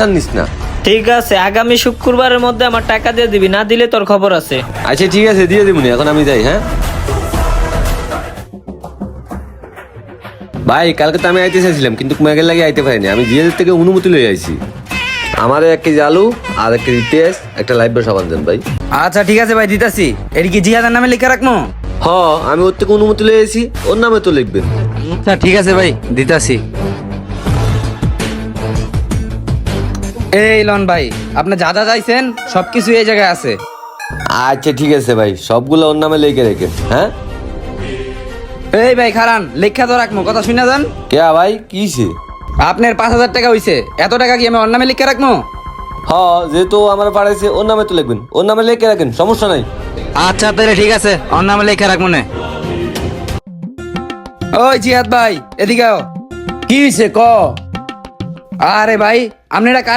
জানিস না। ঠিক আছে, আগামী শুক্রবারের মধ্যে আমার টাকা দিয়ে দিবি, না দিলে তোর খবর আছে। আচ্ছা ঠিক আছে, দিয়ে দিবনি, এখন আমি যাই। হ্যাঁ ভাই, কালকে তো আমি আইতে চাইছিলাম, কিন্তু মেঘের লাগে আইতে পারিনি। আমি জিএদের থেকে অনুমতি লই আইছি। আমার 1 কেজি আলু আর 1 কেজি পেঁয়াজ, একটা লাইভ সাবান দেন ভাই। আচ্ছা ঠিক আছে ভাই, দিতাছি। এটি কি জিহাদের নামে লিখে রাখবো? হ, আমি ওর থেকে অনুমতি লই আইছি, ওর নামে তো লিখবেন। আচ্ছা ঠিক আছে ভাই, দিতাছি। এই লন ভাই, আপনি যা যা চাইছেন সবকিছু এই জায়গায় আছে। আচ্ছা ঠিক আছে ভাই, সবগুলো ওর নামে লিখে রেখেন। হ্যাঁ এই ভাই খারান, লেখা তো রাখবো, কথা শুনে যান। কে ভাই, কিছে? আপনার 5,000 টাকা হইছে, এত টাকা কি আমি ওর নামে লিখে রাখবো? হ, যেহেতু আমার পাঠাইছে, ওর নামে তো লিখবেন, ওর নামে লিখে রাখেন, সমস্যা নাই। আচ্ছা তাহলে ঠিক আছে, ওর নামে লিখে রাখবো না। ওই জিহাদ ভাই, এদিকে আও। কি হয়েছে ক? আরে ভাই, আপনি এটা